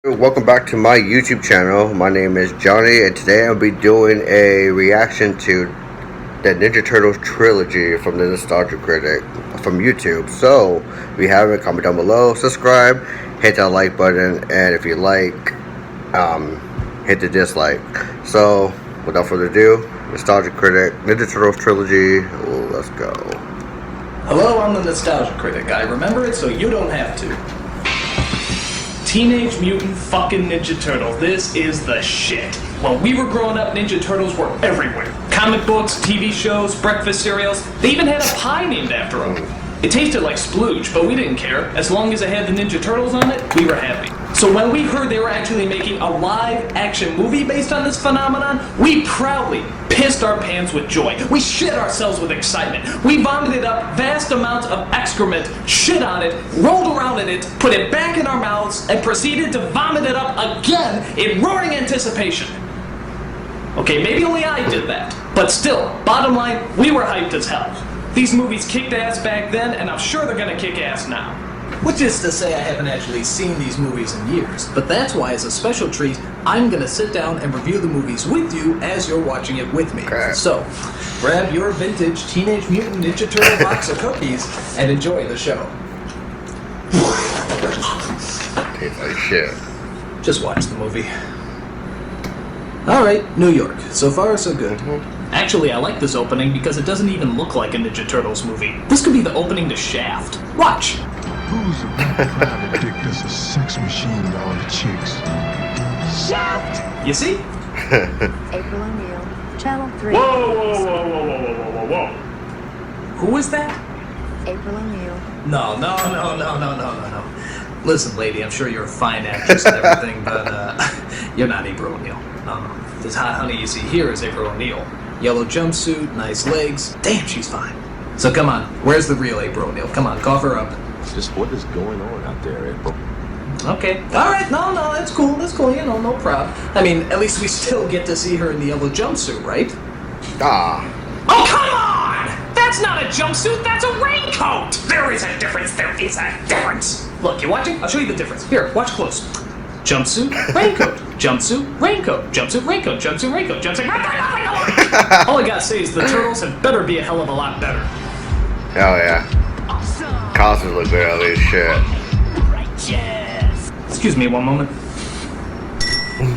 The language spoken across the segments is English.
Welcome back to my YouTube channel. My name is Johnny, and today I'll be doing a reaction to the Ninja Turtles trilogy from the Nostalgia Critic from YouTube. So, if you haven't, comment down below, subscribe, hit that like button, and if you like, hit the dislike. So, without further ado, Nostalgia Critic, Ninja Turtles trilogy, let's go. Hello, I'm the Nostalgia Critic. I remember it so you don't have to. Teenage Mutant fucking Ninja Turtles. This is the shit. When we were growing up, Ninja Turtles were everywhere. Comic books, TV shows, breakfast cereals. They even had a pie named after them. It tasted like splooge, but we didn't care. As long as it had the Ninja Turtles on it, we were happy. So when we heard they were actually making a live-action movie based on this phenomenon, we proudly pissed our pants with joy. We shit ourselves with excitement. We vomited up vast amounts of excrement, shit on it, rolled around in it, put it back in our mouths, and proceeded to vomit it up again in roaring anticipation. Okay, maybe only I did that. But still, bottom line, we were hyped as hell. These movies kicked ass back then, and I'm sure they're gonna kick ass now. Which is to say I haven't actually seen these movies in years, but that's why as a special treat, I'm gonna sit down and review the movies with you as you're watching it with me. Okay. So, grab your vintage Teenage Mutant Ninja Turtle box of cookies and enjoy the show. Tastes like shit. Just watch the movie. Alright, New York. So far, so good. Actually, I like this opening because it doesn't even look like a Ninja Turtles movie. This could be the opening to Shaft. Watch! Who's about private dick that's a sex machine to all the chicks? Shaft! You see? April O'Neil, Channel 3. Whoa. Who is that? April O'Neil. No. Listen, lady, I'm sure you're a fine actress and everything, but you're not April O'Neil. No. This hot honey you see here is April O'Neil. Yellow jumpsuit, nice legs. Damn, she's fine. So come on, where's the real April O'Neil? Come on, cough her up. Just what is going on out there, April? Okay. Alright, no, that's cool, you know, no problem. I mean, at least we still get to see her in the yellow jumpsuit, right? Ah. Oh, come on! That's not a jumpsuit, that's a raincoat! There is a difference. Look, you watching? I'll show you the difference. Here, watch close. Jumpsuit, raincoat. Jumpsuit, raincoat. Jumpsuit, raincoat. Jumpsuit, raincoat. Jumpsuit, raincoat. All I gotta say is the Turtles had better be a hell of a lot better. Hell yeah. Costumes look good, all this shit. Excuse me one moment.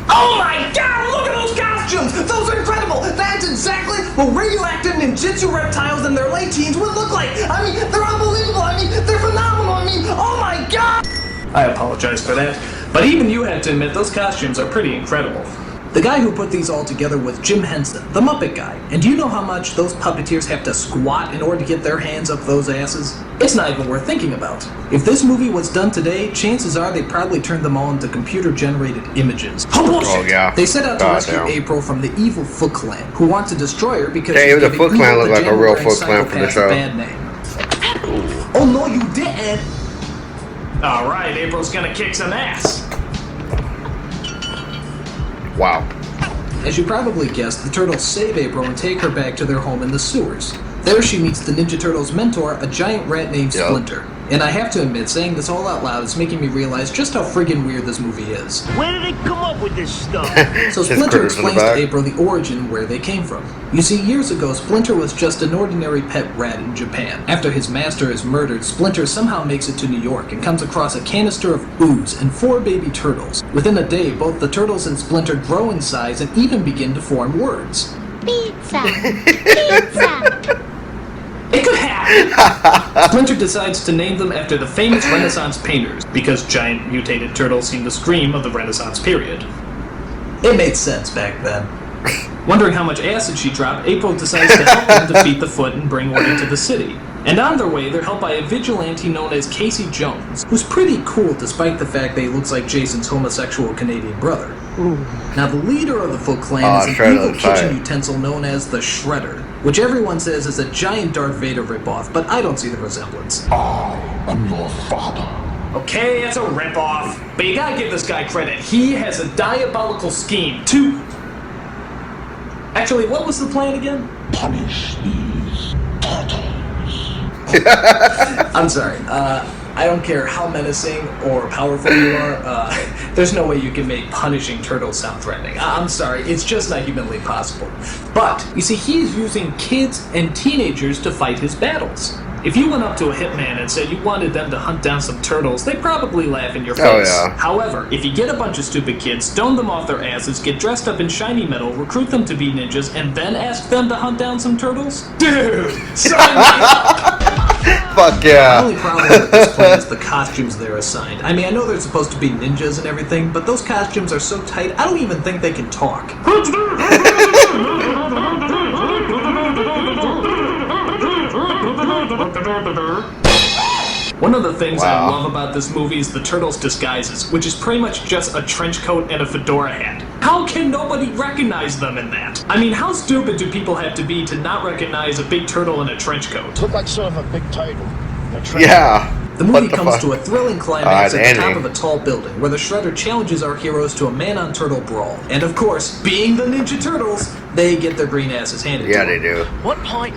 Oh my god, look at those costumes! Those are incredible! That's exactly what radioactive ninjutsu reptiles in their late teens would look like! I mean, they're unbelievable! I mean, they're phenomenal! I mean, oh my god! I apologize for that, but even you had to admit those costumes are pretty incredible. The guy who put these all together was Jim Henson, the Muppet guy. And do you know how much those puppeteers have to squat in order to get their hands up those asses? It's not even worth thinking about. If this movie was done today, chances are they probably turned them all into computer-generated images. Oh yeah. They set out to rescue April from the evil Foot Clan, who want to destroy her because hey, she's the Foot Clan look like a real Foot Clan from the show. Bad name. Oh no, you didn't! Alright, April's gonna kick some ass. Wow. As you probably guessed, the Turtles save April and take her back to their home in the sewers. There she meets the Ninja Turtles' mentor, a giant rat named Splinter. And I have to admit, saying this all out loud is making me realize just how friggin' weird this movie is. Where did they come up with this stuff? So Splinter explains to April the origin where they came from. You see, years ago, Splinter was just an ordinary pet rat in Japan. After his master is murdered, Splinter somehow makes it to New York and comes across a canister of ooze and 4 baby turtles. Within a day, both the turtles and Splinter grow in size and even begin to form words. Pizza. Pizza. It could happen! Splinter decides to name them after the famous Renaissance painters, because giant mutated turtles seem to scream of the Renaissance period. It made sense back then. Wondering how much acid she dropped, April decides to help them defeat the Foot and bring order to the city. And on their way, they're helped by a vigilante known as Casey Jones, who's pretty cool despite the fact that he looks like Jason's homosexual Canadian brother. Ooh. Now, the leader of the Foot Clan is an evil kitchen utensil known as the Shredder, which everyone says is a giant Darth Vader ripoff, but I don't see the resemblance. I am your father. Okay, it's a ripoff, but you gotta give this guy credit. He has a diabolical scheme to... Actually, what was the plan again? Punish these turtles. I'm sorry, I don't care how menacing or powerful you are, there's no way you can make punishing turtles sound threatening. I'm sorry, it's just not humanly possible. But, you see, he's using kids and teenagers to fight his battles. If you went up to a hitman and said you wanted them to hunt down some turtles, they'd probably laugh in your face. Oh, yeah. However, if you get a bunch of stupid kids, stone them off their asses, get dressed up in shiny metal, recruit them to be ninjas, and then ask them to hunt down some turtles? Dude! Sign me up! Fuck yeah. The only problem with this plan is the costumes they're assigned. I mean, I know they're supposed to be ninjas and everything, but those costumes are so tight, I don't even think they can talk. One of the things I love about this movie is the turtles' disguises, which is pretty much just a trench coat and a fedora hat. How can nobody recognize them in that? I mean, how stupid do people have to be to not recognize a big turtle in a trench coat? Look like sort of a big title. Yeah. The movie comes fuck? to a thrilling climax at the Andy. top of a tall building, where the Shredder challenges our heroes to a man-on-turtle brawl. And of course, being the Ninja Turtles, they get their green asses handed to Yeah, them. they do. What point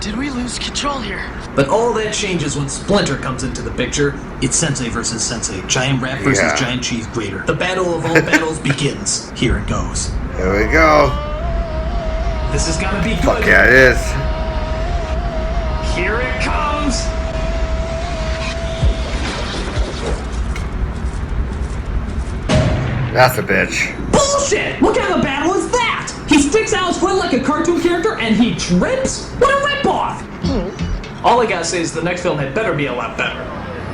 did we lose control here? But all that changes when Splinter comes into the picture. It's Sensei versus Sensei, giant rat versus Yeah. giant cheese grater. The battle of all battles begins. Here it goes. Here we go. This is gonna be good. Fuck yeah, it is. Here it comes. That's a bitch. Bullshit! What kind of battle is that? He sticks out his foot like a cartoon character and he trips? What a ripoff! All I gotta say is the next film had better be a lot better.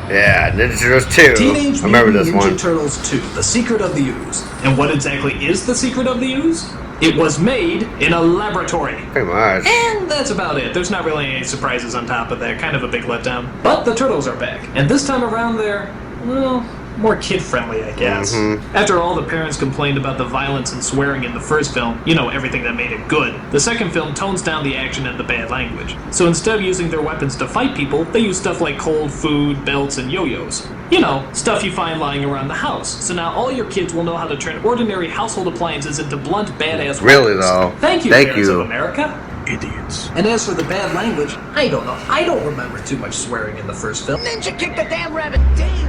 Yeah, Ninja Turtles 2. Teenage I remember Mutant this Ninja one. Turtles 2, The Secret of the Ooze. And what exactly is the Secret of the Ooze? It was made in a laboratory. Pretty much. And that's about it. There's not really any surprises on top of that. Kind of a big letdown. But the turtles are back. And this time around they're, well, more kid-friendly, I guess. After all, the parents complained about the violence and swearing in the first film, you know, everything that made it good. The second film tones down the action and the bad language. So instead of using their weapons to fight people, they use stuff like cold food, belts, and yo-yos. You know, stuff you find lying around the house. So now all your kids will know how to turn ordinary household appliances into blunt, badass Really, weapons. though. Thank you, Thank parents you. of America. Idiots. And as for the bad language, I don't know. I don't remember too much swearing in the first film. Ninja kicked the damn rabbit. Damn.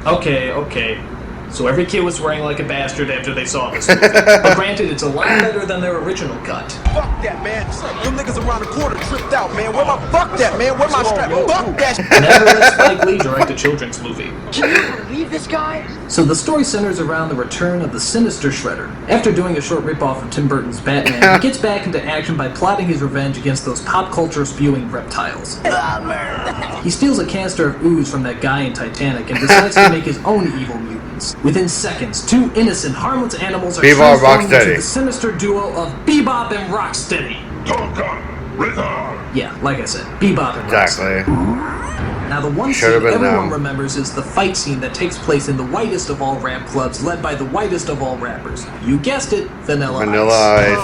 Okay. So every kid was swearing like a bastard after they saw this movie. But granted, it's a lot better than their original cut. Fuck that, man. Them niggas around the corner tripped out, man. Fuck that, man. Where my strap? Fuck that. Never let Spike Lee direct a children's movie. Can you believe this guy? So the story centers around the return of the sinister Shredder. After doing a short ripoff of Tim Burton's Batman, he gets back into action by plotting his revenge against those pop culture spewing reptiles. He steals a canister of ooze from that guy in Titanic and decides to make his own evil mutants. Within seconds, two innocent, harmless animals are Bebop, transformed into Rocksteady. the sinister duo of Bebop and Rocksteady. Yeah, like I said, Bebop and Rocksteady. Exactly. Now the one Should've scene been everyone them. remembers is the fight scene that takes place in the whitest of all rap clubs, led by the whitest of all rappers. You guessed it, Vanilla Vanilla Ice.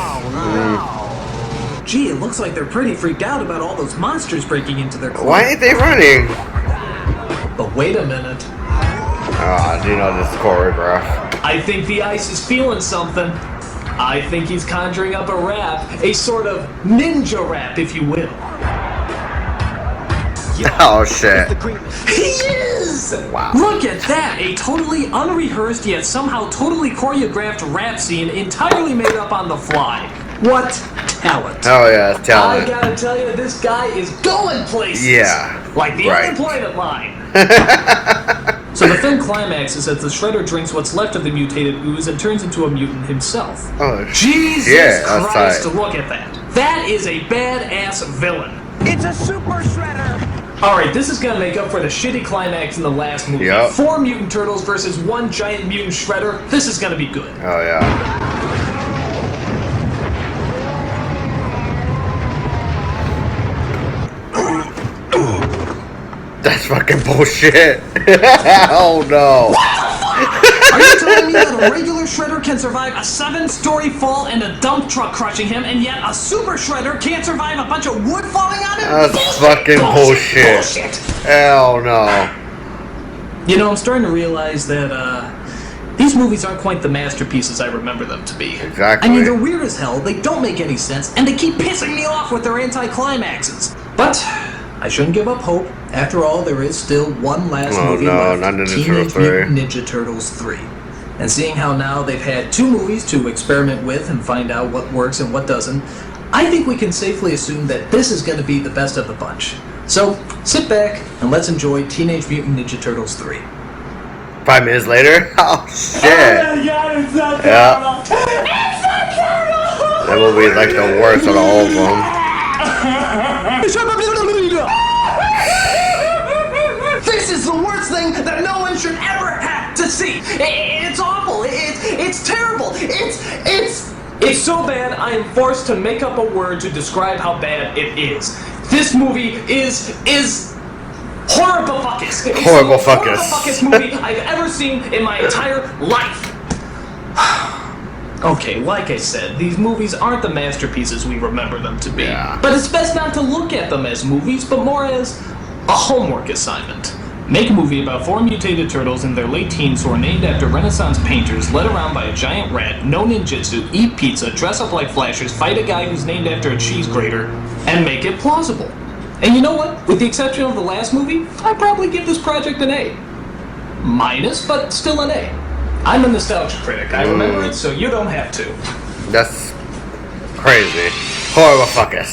Ice. Gee, it looks like they're pretty freaked out about all those monsters breaking into their club. Why ain't they running? But wait a minute. Ah, I do know this choreograph. I think the Ice is feeling something. I think he's conjuring up a rap, a sort of ninja rap, if you will. Oh shit. He is! Wow. Look at that! A totally unrehearsed yet somehow totally choreographed rap scene entirely made up on the fly. What talent! Oh yeah, it's I talent. gotta tell you, this guy is going places! Yeah. Like the Right. unemployment line! So the film climaxes as the Shredder drinks what's left of the mutated ooze and turns into a mutant himself. Oh Jesus yeah, that's Christ, tight. look at that. That is a badass villain. It's a super shredder. Alright, this is gonna make up for the shitty climax in the last movie. Yep. 4 mutant turtles versus 1 giant mutant shredder. This is gonna be good. Oh yeah. That's fucking bullshit. Oh no. Are you telling me that a regular shredder can survive a 7-story fall and a dump truck crushing him, and yet a super shredder can't survive a bunch of wood falling on him? That's fucking bullshit. Hell no. You know, I'm starting to realize that, these movies aren't quite the masterpieces I remember them to be. Exactly. I mean, they're weird as hell, they don't make any sense, and they keep pissing me off with their anti-climaxes. But I shouldn't give up hope. After all, there is still one last movie left. Not Ninja Teenage Turtles 3. Mutant Ninja Turtles 3. And seeing how now they've had 2 movies to experiment with and find out what works and what doesn't, I think we can safely assume that this is going to be the best of the bunch. So, sit back and let's enjoy Teenage Mutant Ninja Turtles 3. 5 minutes later? Oh shit! Yeah. That movie is like the worst out of all of them. This is the worst thing that no one should ever have to see. It's awful. It's terrible. It's so bad I am forced to make up a word to describe how bad it is. This movie is horrible fuckus. It's Horrible the fuckus. fuckus movie I've ever seen in my entire life. Okay, like I said, these movies aren't the masterpieces we remember them to be. Yeah. But it's best not to look at them as movies, but more as a homework assignment. Make a movie about 4 mutated turtles in their late teens who are named after Renaissance painters, led around by a giant rat, know ninjutsu, eat pizza, dress up like flashers, fight a guy who's named after a cheese grater, and make it plausible. And you know what? With the exception of the last movie, I'd probably give this project an A. Minus, but still an A. I'm a nostalgia critic. I remember it, so you don't have to. That's crazy. Horrible fuckers.